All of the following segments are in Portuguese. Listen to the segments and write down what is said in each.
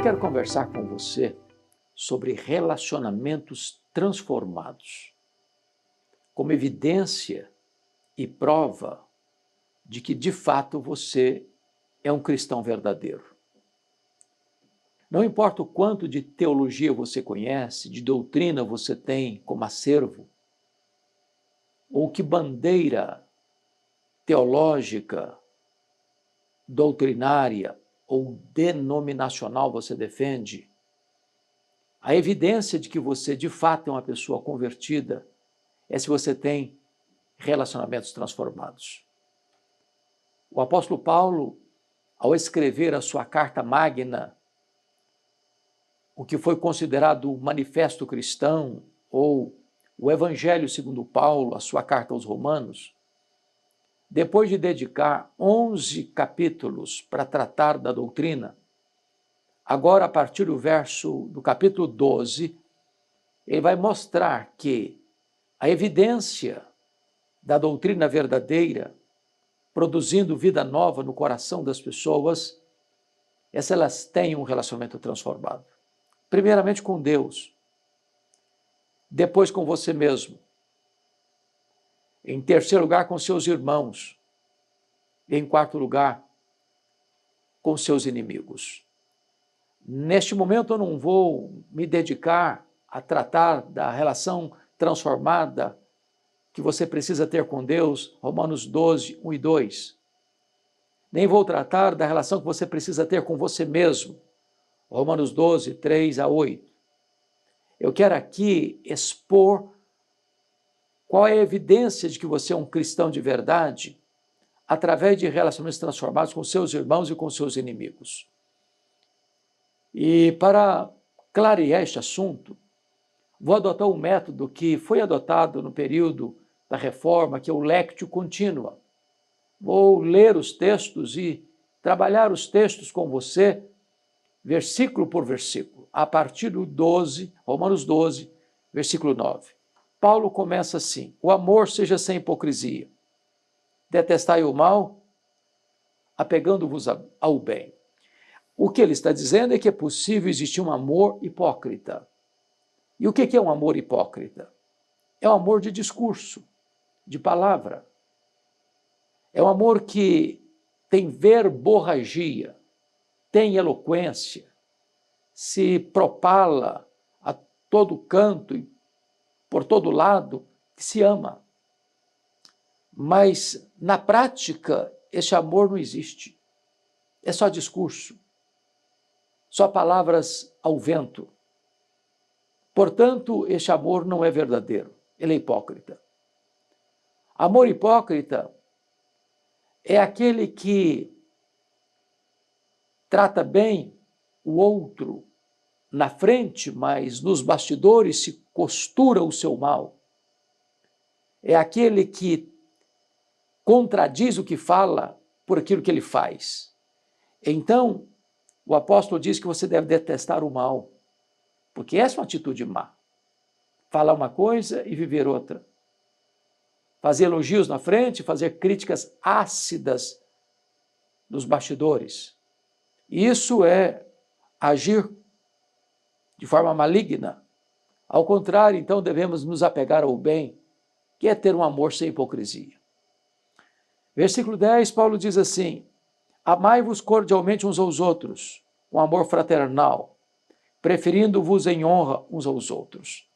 quero conversar com você sobre relacionamentos transformados, como evidência e prova de que, de fato, você é um cristão verdadeiro. Não importa o quanto de teologia você conhece, de doutrina você tem como acervo, ou que bandeira teológica, doutrinária ou denominacional você defende, a evidência de que você, de fato, é uma pessoa convertida é se você tem relacionamentos transformados. O apóstolo Paulo, ao escrever a sua carta magna, o que foi considerado o Manifesto Cristão, ou o Evangelho segundo Paulo, a sua carta aos Romanos, depois de dedicar 11 capítulos para tratar da doutrina, agora, a partir do capítulo 12, ele vai mostrar que a evidência da doutrina verdadeira, produzindo vida nova no coração das pessoas, é se elas têm um relacionamento transformado. Primeiramente com Deus, depois com você mesmo, em terceiro lugar com seus irmãos, e em quarto lugar com seus inimigos. Neste momento eu não vou me dedicar a tratar da relação transformada que você precisa ter com Deus, Romanos 12, 1 e 2. Nem vou tratar da relação que você precisa ter com você mesmo, Romanos 12, 3 a 8. Eu quero aqui expor qual é a evidência de que você é um cristão de verdade através de relacionamentos transformados com seus irmãos e com seus inimigos. E para clarear este assunto, vou adotar um método que foi adotado no período da Reforma, que é o Lectio Continua. Vou ler os textos e trabalhar os textos com você, versículo por versículo, a partir do 12, Romanos 12, versículo 9. Paulo começa assim: o amor seja sem hipocrisia. Detestai o mal, apegando-vos ao bem. O que ele está dizendo é que é possível existir um amor hipócrita. E o que é um amor hipócrita? É um amor de discurso, de palavra. É um amor que tem verborragia, tem eloquência, se propala a todo canto e por todo lado, que se ama. Mas, na prática, esse amor não existe. É só discurso, só palavras ao vento. Portanto, esse amor não é verdadeiro, ele é hipócrita. Amor hipócrita é aquele que trata bem o outro na frente, mas nos bastidores se costura o seu mal. É aquele que contradiz o que fala por aquilo que ele faz. Então, o apóstolo diz que você deve detestar o mal, porque essa é uma atitude má. Falar uma coisa e viver outra. Fazer elogios na frente, fazer críticas ácidas nos bastidores. Isso é agir de forma maligna. Ao contrário, então, devemos nos apegar ao bem, que é ter um amor sem hipocrisia. Versículo 10, Paulo diz assim: amai-vos cordialmente uns aos outros, com amor fraternal, preferindo-vos em honra uns aos outros.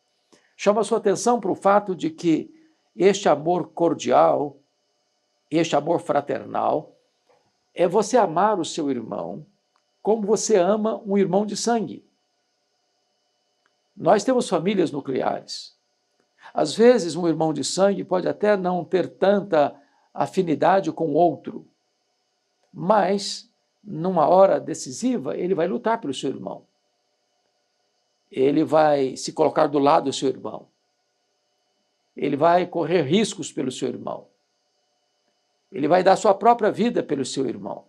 Chama a sua atenção para o fato de que este amor cordial, este amor fraternal, é você amar o seu irmão como você ama um irmão de sangue. Nós temos famílias nucleares. Às vezes, um irmão de sangue pode até não ter tanta afinidade com o outro, mas, numa hora decisiva, ele vai lutar pelo seu irmão. Ele vai se colocar do lado do seu irmão. Ele vai correr riscos pelo seu irmão. Ele vai dar sua própria vida pelo seu irmão.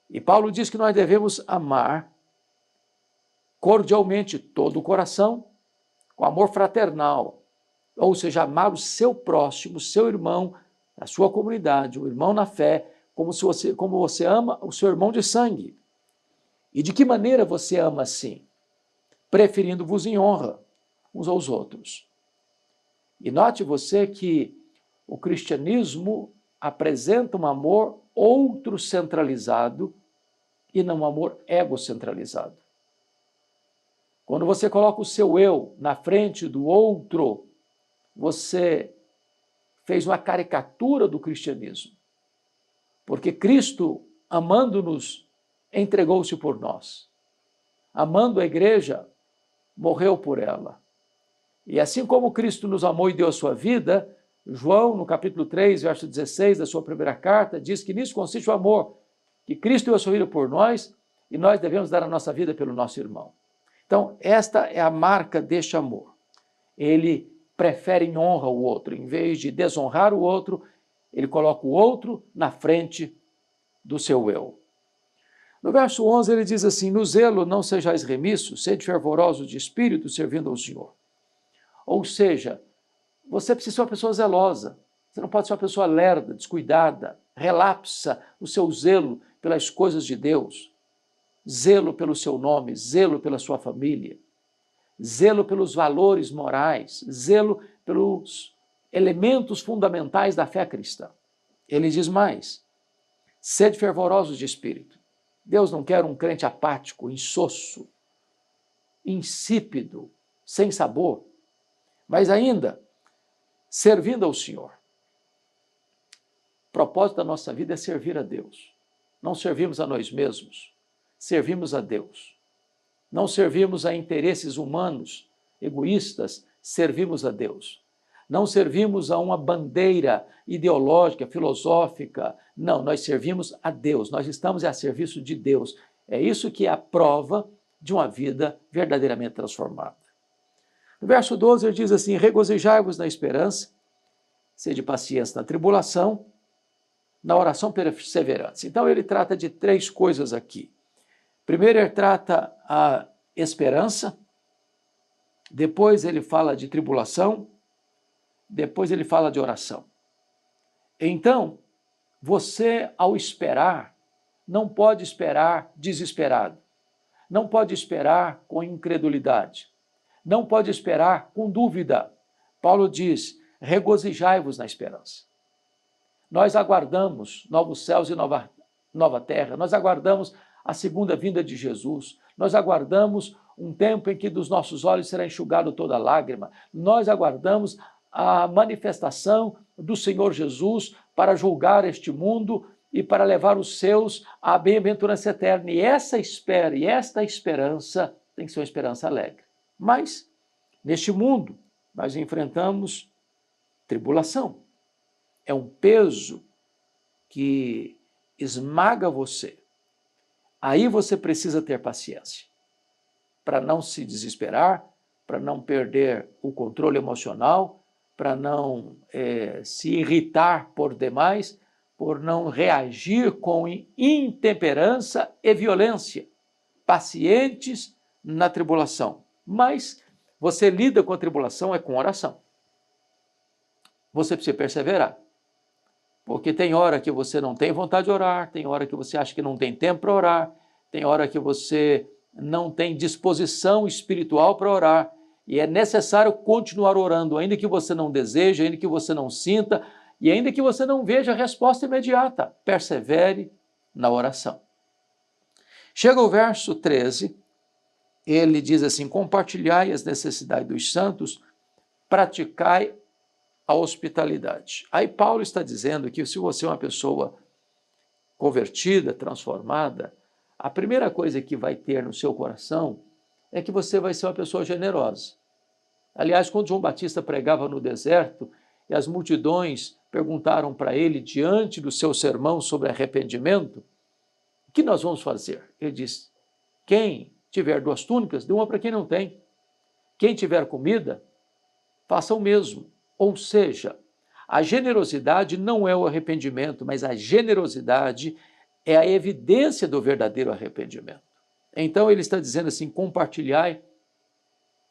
E Paulo diz que nós devemos amar cordialmente todo o coração, com amor fraternal, ou seja, amar o seu próximo, o seu irmão, a sua comunidade, o irmão na fé, como você ama o seu irmão de sangue. E de que maneira você ama assim? Preferindo-vos em honra uns aos outros. E note você que o cristianismo apresenta um amor outro-centralizado e não um amor egocentralizado. Quando você coloca o seu eu na frente do outro, você fez uma caricatura do cristianismo. Porque Cristo, amando-nos, entregou-se por nós. Amando a igreja, morreu por ela. E assim como Cristo nos amou e deu a sua vida, João, no capítulo 3, verso 16 da sua primeira carta, diz que nisso consiste o amor, que Cristo deu a sua vida por nós e nós devemos dar a nossa vida pelo nosso irmão. Então, esta é a marca deste amor. Ele prefere em honra o outro. Em vez de desonrar o outro, ele coloca o outro na frente do seu eu. No verso 11, ele diz assim: no zelo não sejais remissos, sede fervorosos de espírito, servindo ao Senhor. Ou seja, você precisa ser uma pessoa zelosa. Você não pode ser uma pessoa lerda, descuidada, relapsa o seu zelo pelas coisas de Deus, zelo pelo seu nome, zelo pela sua família, zelo pelos valores morais, zelo pelos elementos fundamentais da fé cristã. Ele diz mais: sede fervorosos de espírito. Deus não quer um crente apático, insosso, insípido, sem sabor, mas ainda servindo ao Senhor. O propósito da nossa vida é servir a Deus. Não servimos a nós mesmos, servimos a Deus. Não servimos a interesses humanos, egoístas, servimos a Deus. Não servimos a uma bandeira ideológica, filosófica. Não, nós servimos a Deus. Nós estamos a serviço de Deus. É isso que é a prova de uma vida verdadeiramente transformada. No verso 12 ele diz assim: regozijai-vos na esperança, sede pacientes na tribulação, na oração perseverantes. Então ele trata de três coisas aqui. Primeiro ele trata a esperança, depois ele fala de tribulação, depois ele fala de oração. Então, você ao esperar, não pode esperar desesperado, não pode esperar com incredulidade, não pode esperar com dúvida. Paulo diz: regozijai-vos na esperança. Nós aguardamos novos céus e nova terra, nós aguardamos a segunda vinda de Jesus, nós aguardamos um tempo em que dos nossos olhos será enxugado toda lágrima, nós aguardamos a manifestação do Senhor Jesus para julgar este mundo e para levar os seus à bem-aventurança eterna. E essa espera e esta esperança tem que ser uma esperança alegre. Mas, neste mundo, nós enfrentamos tribulação. É um peso que esmaga você. Aí você precisa ter paciência para não se desesperar, para não perder o controle emocional, para não se irritar por demais, por não reagir com intemperança e violência. Pacientes na tribulação. Mas você lida com a tribulação com oração. Você precisa perseverar. Porque tem hora que você não tem vontade de orar, tem hora que você acha que não tem tempo para orar, tem hora que você não tem disposição espiritual para orar, e é necessário continuar orando, ainda que você não deseje, ainda que você não sinta, e ainda que você não veja a resposta imediata. Persevere na oração. Chega o verso 13, ele diz assim: compartilhai as necessidades dos santos, praticai a hospitalidade. Aí Paulo está dizendo que se você é uma pessoa convertida, transformada, a primeira coisa que vai ter no seu coração é que você vai ser uma pessoa generosa. Aliás, quando João Batista pregava no deserto e as multidões perguntaram para ele, diante do seu sermão sobre arrependimento, o que nós vamos fazer? Ele disse: quem tiver 2 túnicas, dê uma para quem não tem. Quem tiver comida, faça o mesmo. Ou seja, a generosidade não é o arrependimento, mas a generosidade é a evidência do verdadeiro arrependimento. Então ele está dizendo assim: compartilhai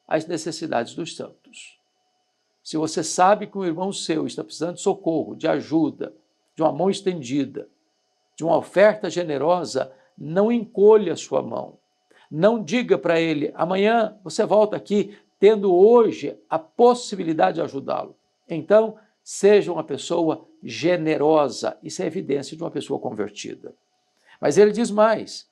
as necessidades dos santos. Se você sabe que um irmão seu está precisando de socorro, de ajuda, de uma mão estendida, de uma oferta generosa, não encolha a sua mão. Não diga para ele, amanhã você volta aqui, tendo hoje a possibilidade de ajudá-lo. Então, seja uma pessoa generosa. Isso é evidência de uma pessoa convertida. Mas ele diz mais,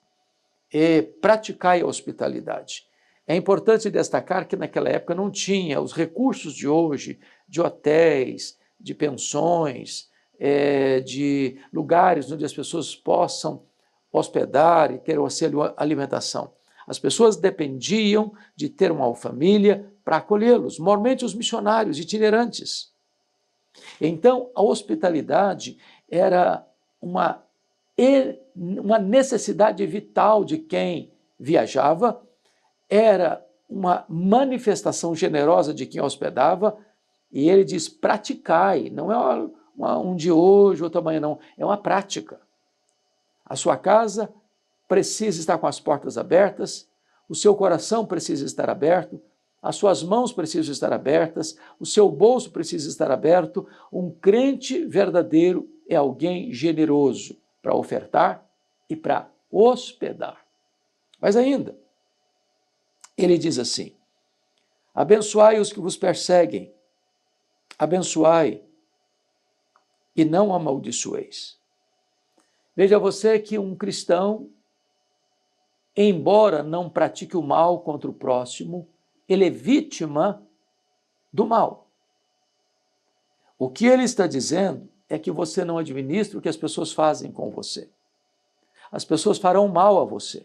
praticai a hospitalidade. É importante destacar que naquela época não tinha os recursos de hoje, de hotéis, de pensões, de lugares onde as pessoas possam hospedar e ter auxílio alimentação. As pessoas dependiam de ter uma família para acolhê-los, normalmente os missionários itinerantes. Então, a hospitalidade era uma necessidade vital de quem viajava, era uma manifestação generosa de quem hospedava, e ele diz, praticai, não é um de hoje, outro amanhã, não, é uma prática. A sua casa precisa estar com as portas abertas, o seu coração precisa estar aberto, as suas mãos precisam estar abertas, o seu bolso precisa estar aberto. Um crente verdadeiro é alguém generoso para ofertar e para hospedar. Mas ainda, ele diz assim, abençoai os que vos perseguem, abençoai e não amaldiçoeis. Veja você que um cristão, embora não pratique o mal contra o próximo, ele é vítima do mal. O que ele está dizendo é que você não administra o que as pessoas fazem com você. As pessoas farão mal a você.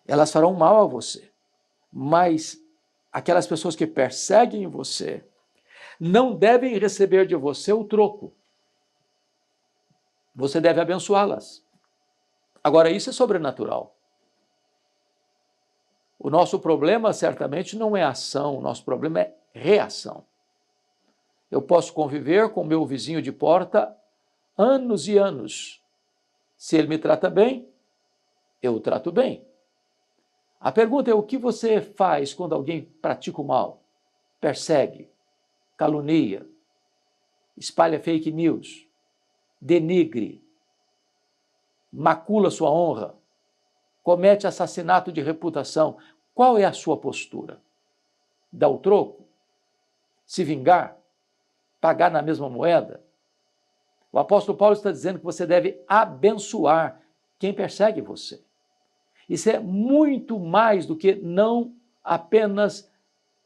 Elas farão mal a você. Mas aquelas pessoas que perseguem você não devem receber de você o troco. Você deve abençoá-las. Agora, isso é sobrenatural. O nosso problema, certamente, não é ação, o nosso problema é reação. Eu posso conviver com meu vizinho de porta anos e anos. Se ele me trata bem, eu o trato bem. A pergunta é o que você faz quando alguém pratica o mal, persegue, calunia, espalha fake news, denigre, macula sua honra, comete assassinato de reputação. Qual é a sua postura? Dar o troco? Se vingar? Pagar na mesma moeda? O apóstolo Paulo está dizendo que você deve abençoar quem persegue você. Isso é muito mais do que não apenas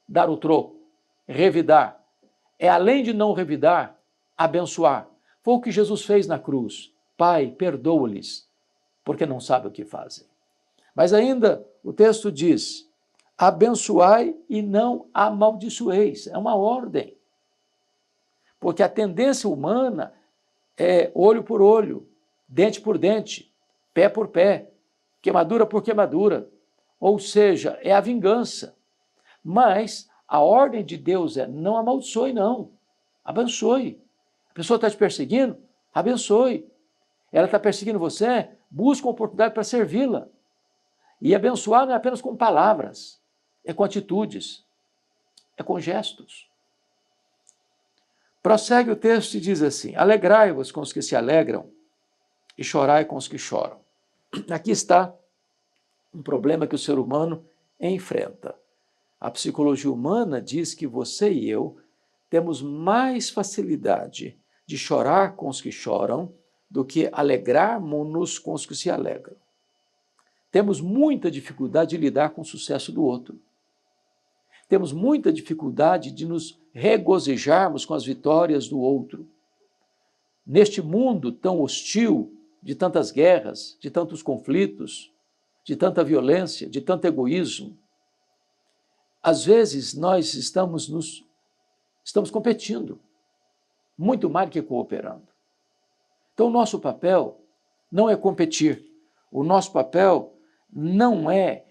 dar o troco, revidar. É além de não revidar, abençoar. Foi o que Jesus fez na cruz. Pai, perdoa-lhes, porque não sabem o que fazem. Mas ainda o texto diz, abençoai e não amaldiçoeis. É uma ordem. Porque a tendência humana é olho por olho, dente por dente, pé por pé, queimadura por queimadura. Ou seja, é a vingança. Mas a ordem de Deus é não amaldiçoe, não. Abençoe. A pessoa está te perseguindo? Abençoe. Ela está perseguindo você? Busca uma oportunidade para servi-la. E abençoar não é apenas com palavras, é com atitudes, é com gestos. Prossegue o texto e diz assim, alegrai-vos com os que se alegram e chorai com os que choram. Aqui está um problema que o ser humano enfrenta. A psicologia humana diz que você e eu temos mais facilidade de chorar com os que choram do que alegrarmos-nos com os que se alegram. Temos muita dificuldade de lidar com o sucesso do outro. Temos muita dificuldade de nos regozijarmos com as vitórias do outro. Neste mundo tão hostil, de tantas guerras, de tantos conflitos, de tanta violência, de tanto egoísmo, às vezes nós estamos competindo, muito mais do que cooperando. Então, o nosso papel não é competir, o nosso papel não é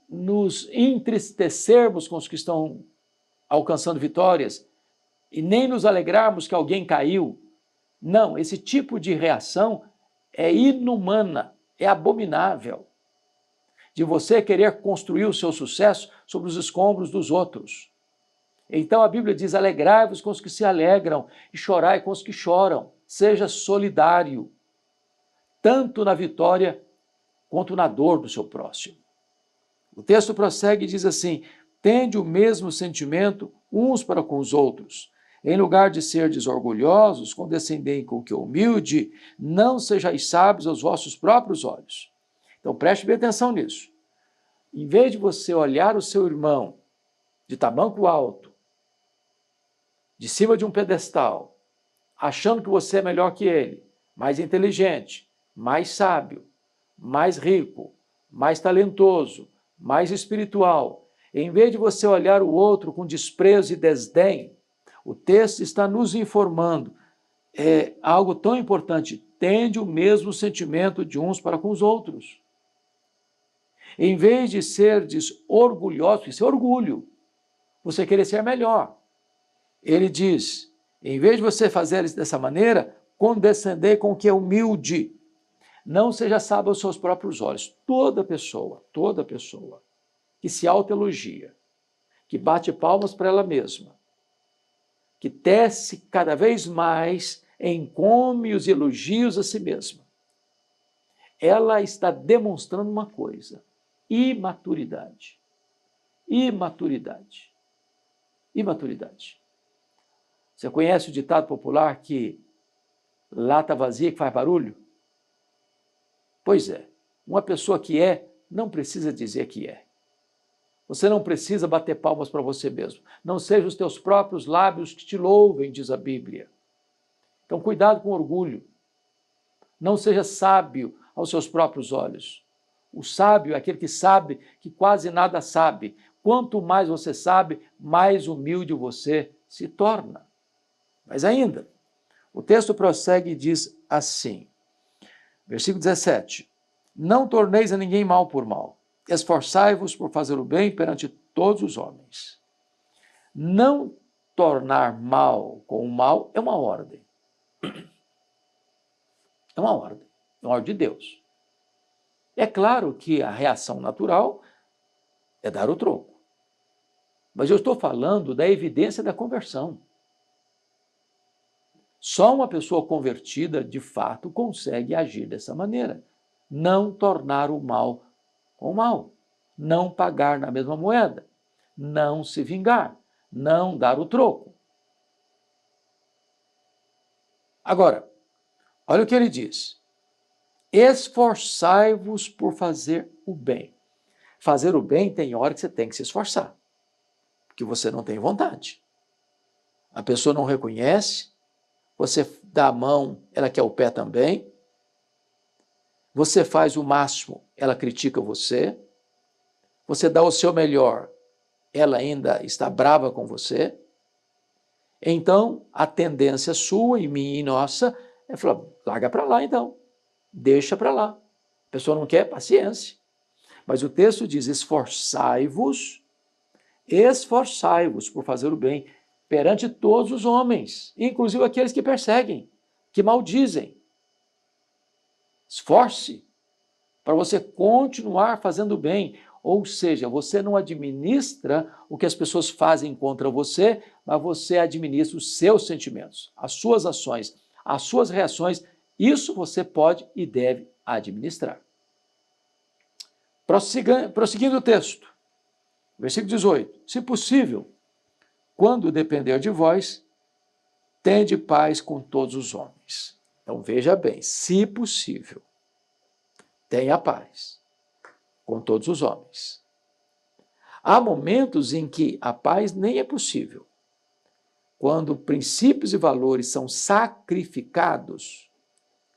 nos entristecermos com os que estão alcançando vitórias e nem nos alegrarmos que alguém caiu. Não, esse tipo de reação é inumana, é abominável. De você querer construir o seu sucesso sobre os escombros dos outros. Então a Bíblia diz, alegrai-vos com os que se alegram e chorai com os que choram. Seja solidário. tanto na vitória quanto na dor do seu próximo. O texto prossegue e diz assim: tende o mesmo sentimento uns para com os outros. Em lugar de serdes orgulhosos, condescendei com o que é humilde, não sejais sábios aos vossos próprios olhos. Então preste bem atenção nisso. Em vez de você olhar o seu irmão de tamanco alto, de cima de um pedestal, achando que você é melhor que ele, mais inteligente, mais sábio, mais rico, mais talentoso, mais espiritual, em vez de você olhar o outro com desprezo e desdém, o texto está nos informando algo tão importante: tende o mesmo sentimento de uns para com os outros. Em vez de serdes orgulhosos, isso é orgulho, você querer ser melhor. Ele diz, em vez de você fazer isso dessa maneira, condescender com o que é humilde. Não seja sábio aos seus próprios olhos. Toda pessoa que se autoelogia, que bate palmas para ela mesma, que tece cada vez mais encômios e elogios a si mesma, ela está demonstrando uma coisa: imaturidade. Imaturidade. Imaturidade. Você conhece o ditado popular que lata vazia que faz barulho? Pois é, uma pessoa que não precisa dizer que é. Você não precisa bater palmas para você mesmo. Não sejam os teus próprios lábios que te louvem, diz a Bíblia. Então, cuidado com orgulho. Não seja sábio aos seus próprios olhos. O sábio é aquele que sabe que quase nada sabe. Quanto mais você sabe, mais humilde você se torna. Mas ainda, o texto prossegue e diz assim, versículo 17, não torneis a ninguém mal por mal, esforçai-vos por fazer o bem perante todos os homens. Não tornar mal com o mal é uma ordem. É uma ordem de Deus. É claro que a reação natural é dar o troco. Mas eu estou falando da evidência da conversão. Só uma pessoa convertida, de fato, consegue agir dessa maneira. Não tornar o mal com o mal. Não pagar na mesma moeda. Não se vingar. Não dar o troco. Agora, olha o que ele diz. Esforçai-vos por fazer o bem. Fazer o bem tem hora que você tem que se esforçar. Porque você não tem vontade. A pessoa não reconhece. Você dá a mão, ela quer o pé também. Você faz o máximo, ela critica você. Você dá o seu melhor, ela ainda está brava com você. Então, a tendência sua e minha e nossa é falar, larga para lá então, deixa para lá. A pessoa não quer, paciência. Mas o texto diz, esforçai-vos por fazer o bem perante todos os homens, inclusive aqueles que perseguem, que maldizem. Esforce para você continuar fazendo o bem, ou seja, você não administra o que as pessoas fazem contra você, mas você administra os seus sentimentos, as suas ações, as suas reações, isso você pode e deve administrar. Prosseguindo o texto, versículo 18, se possível, quando depender de vós, tende paz com todos os homens. Então veja bem, se possível, tenha paz com todos os homens. Há momentos em que a paz nem é possível. Quando princípios e valores são sacrificados,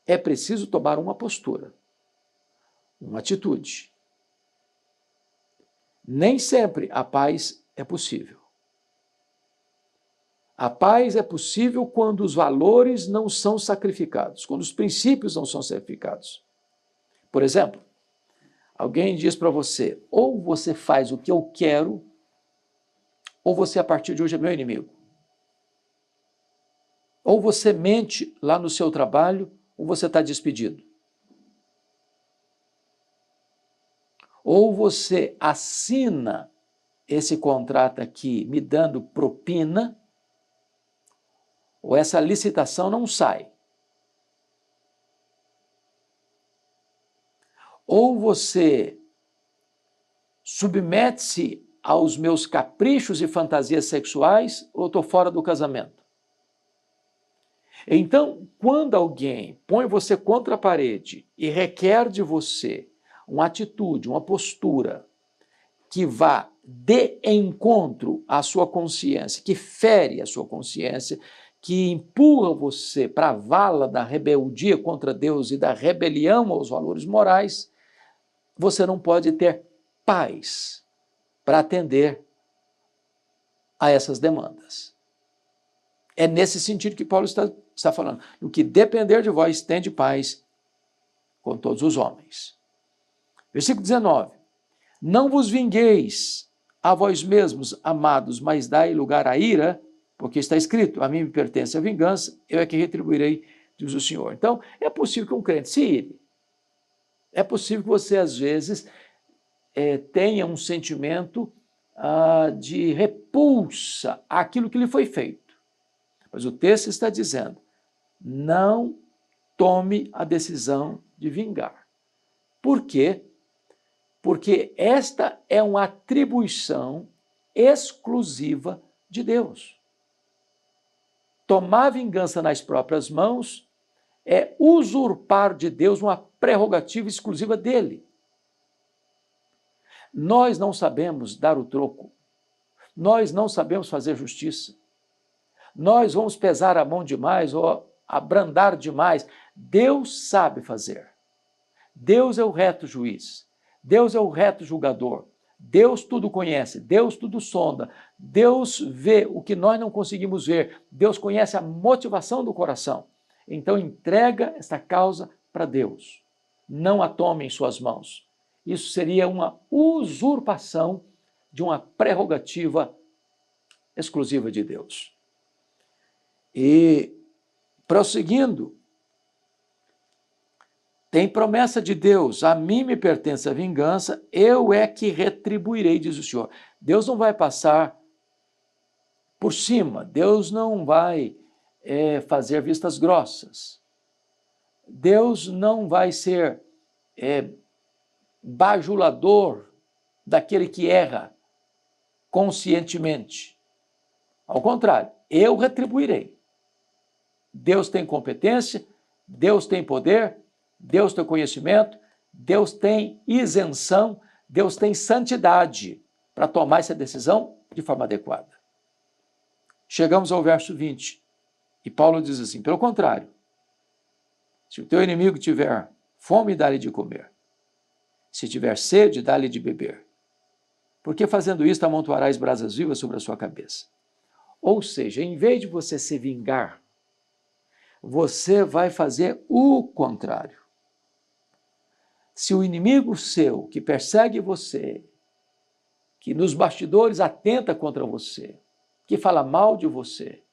é preciso tomar uma postura, uma atitude. Nem sempre a paz é possível. A paz é possível quando os valores não são sacrificados, quando os princípios não são sacrificados. Por exemplo, alguém diz para você, ou você faz o que eu quero, ou você a partir de hoje é meu inimigo. Ou você mente lá no seu trabalho, ou você está despedido. Ou você assina esse contrato aqui me dando propina, ou essa licitação não sai. Ou você submete-se aos meus caprichos e fantasias sexuais, ou eu estou fora do casamento. Então, quando alguém põe você contra a parede e requer de você uma atitude, uma postura que vá de encontro à sua consciência, que fere a sua consciência, que empurra você para a vala da rebeldia contra Deus e da rebelião aos valores morais, você não pode ter paz para atender a essas demandas. É nesse sentido que Paulo está falando. No que depender de vós, tende paz com todos os homens. Versículo 19. Não vos vingueis a vós mesmos, amados, mas dai lugar à ira, porque está escrito, a mim me pertence a vingança, eu é que retribuirei, diz o Senhor. Então, é possível que um crente se ire. É possível que você, às vezes, tenha um sentimento de repulsa àquilo que lhe foi feito. Mas o texto está dizendo, não tome a decisão de vingar. Por quê? Porque esta é uma atribuição exclusiva de Deus. Tomar vingança nas próprias mãos é usurpar de Deus uma prerrogativa exclusiva dele. Nós não sabemos dar o troco. Nós não sabemos fazer justiça. Nós vamos pesar a mão demais ou abrandar demais. Deus sabe fazer. Deus é o reto juiz. Deus é o reto julgador. Deus tudo conhece. Deus tudo sonda. Deus vê o que nós não conseguimos ver. Deus conhece a motivação do coração. Então entrega esta causa para Deus. Não a tome em suas mãos. Isso seria uma usurpação de uma prerrogativa exclusiva de Deus. E, prosseguindo, tem promessa de Deus, a mim me pertence a vingança, eu é que retribuirei, diz o Senhor. Deus não vai passar por cima, Deus não vai fazer vistas grossas. Deus não vai ser bajulador daquele que erra conscientemente. Ao contrário, eu retribuirei. Deus tem competência, Deus tem poder, Deus tem conhecimento, Deus tem isenção, Deus tem santidade para tomar essa decisão de forma adequada. Chegamos ao verso 20, e Paulo diz assim, pelo contrário, se o teu inimigo tiver fome, dá-lhe de comer. Se tiver sede, dá-lhe de beber. Porque fazendo isto, amontoarás brasas vivas sobre a sua cabeça. Ou seja, em vez de você se vingar, você vai fazer o contrário. Se o inimigo seu, que persegue você, que nos bastidores atenta contra você, que fala mal de você,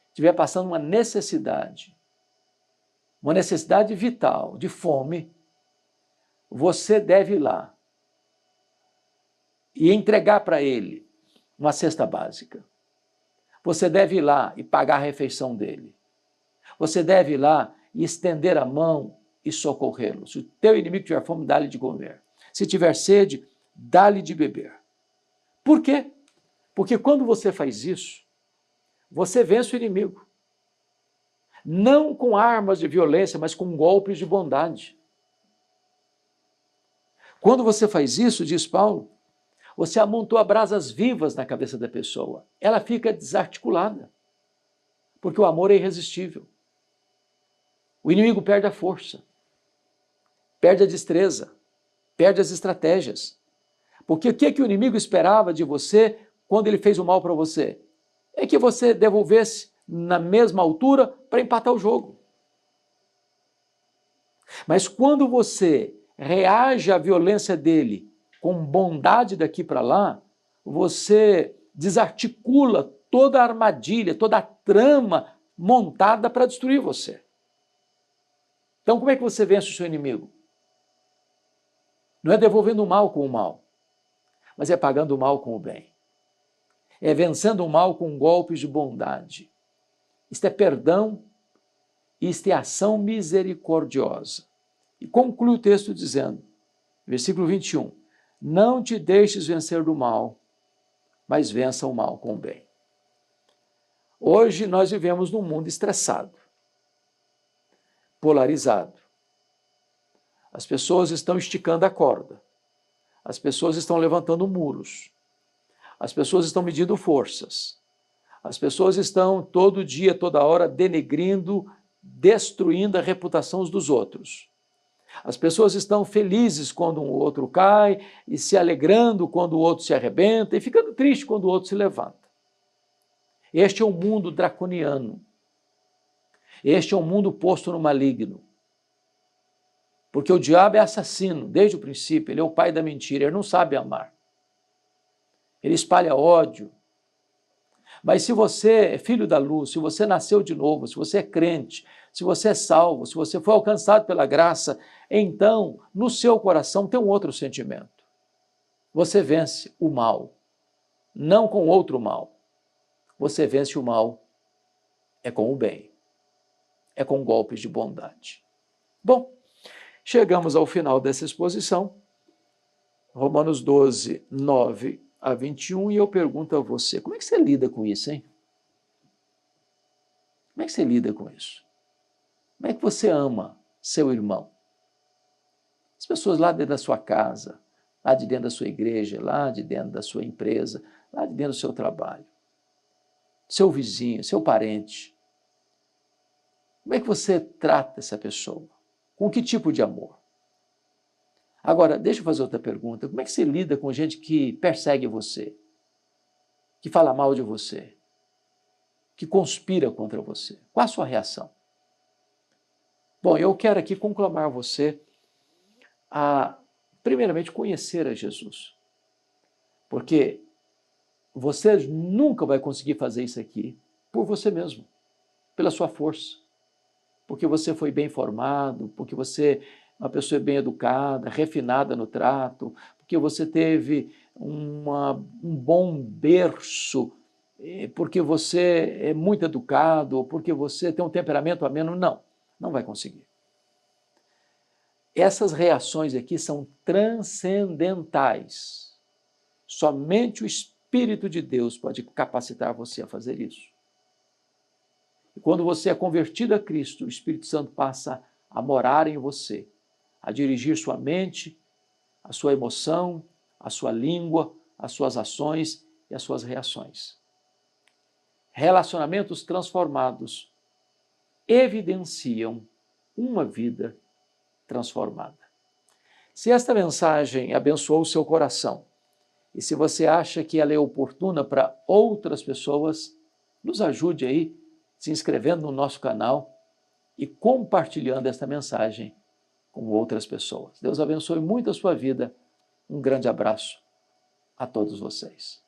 estiver passando uma necessidade vital, de fome, você deve ir lá e entregar para ele uma cesta básica. Você deve ir lá e pagar a refeição dele. Você deve ir lá e estender a mão e socorrê-lo. Se o teu inimigo tiver fome, dá-lhe de comer. Se tiver sede, dá-lhe de beber. Por quê? Porque quando você faz isso, você vence o inimigo. Não com armas de violência, mas com golpes de bondade. Quando você faz isso, diz Paulo, você amontoa brasas vivas na cabeça da pessoa. Ela fica desarticulada, porque o amor é irresistível. O inimigo perde a força, perde a destreza, perde as estratégias. Porque o que o inimigo esperava de você quando ele fez o mal para você? É que você devolvesse na mesma altura para empatar o jogo. Mas quando você reage à violência dele com bondade daqui para lá, você desarticula toda a armadilha, toda a trama montada para destruir você. Então, como é que você vence o seu inimigo? Não é devolvendo o mal com o mal, mas é pagando o mal com o bem. É vencendo o mal com golpes de bondade. Isto é perdão, isto é ação misericordiosa. E conclui o texto dizendo, versículo 21, não te deixes vencer do mal, mas vença o mal com o bem. Hoje nós vivemos num mundo estressado, polarizado. As pessoas estão esticando a corda, as pessoas estão levantando muros, as pessoas estão medindo forças, as pessoas estão todo dia, toda hora denegrindo, destruindo a reputação dos outros. As pessoas estão felizes quando um outro cai e se alegrando quando o outro se arrebenta e ficando triste quando o outro se levanta. Este é um mundo draconiano. Este é um mundo posto no maligno. Porque o diabo é assassino desde o princípio, ele é o pai da mentira, ele não sabe amar. Ele espalha ódio. Mas se você é filho da luz, se você nasceu de novo, se você é crente, se você é salvo, se você foi alcançado pela graça, então no seu coração tem um outro sentimento. Você vence o mal, não com outro mal. Você vence o mal é com o bem, é com golpes de bondade. Bom, chegamos ao final dessa exposição, Romanos 12, 9 a 21, e eu pergunto a você, como é que você lida com isso, hein? Como é que você lida com isso? Como é que você ama seu irmão? As pessoas lá dentro da sua casa, lá de dentro da sua igreja, lá de dentro da sua empresa, lá de dentro do seu trabalho, seu vizinho, seu parente. Como é que você trata essa pessoa? Com que tipo de amor? Agora, deixa eu fazer outra pergunta. Como é que você lida com gente que persegue você, que fala mal de você, que conspira contra você? Qual a sua reação? Bom, eu quero aqui conclamar você a, primeiramente, conhecer a Jesus. Porque você nunca vai conseguir fazer isso aqui por você mesmo, pela sua força. Porque você foi bem formado, porque você é uma pessoa bem educada, refinada no trato, porque você teve um bom berço, porque você é muito educado, porque você tem um temperamento ameno. Não, não vai conseguir. Essas reações aqui são transcendentais. Somente o Espírito de Deus pode capacitar você a fazer isso. E quando você é convertido a Cristo, o Espírito Santo passa a morar em você, a dirigir sua mente, a sua emoção, a sua língua, as suas ações e as suas reações. Relacionamentos transformados evidenciam uma vida transformada. Se esta mensagem abençoou o seu coração e se você acha que ela é oportuna para outras pessoas, nos ajude aí se inscrevendo no nosso canal e compartilhando esta mensagem com outras pessoas. Deus abençoe muito a sua vida. Um grande abraço a todos vocês.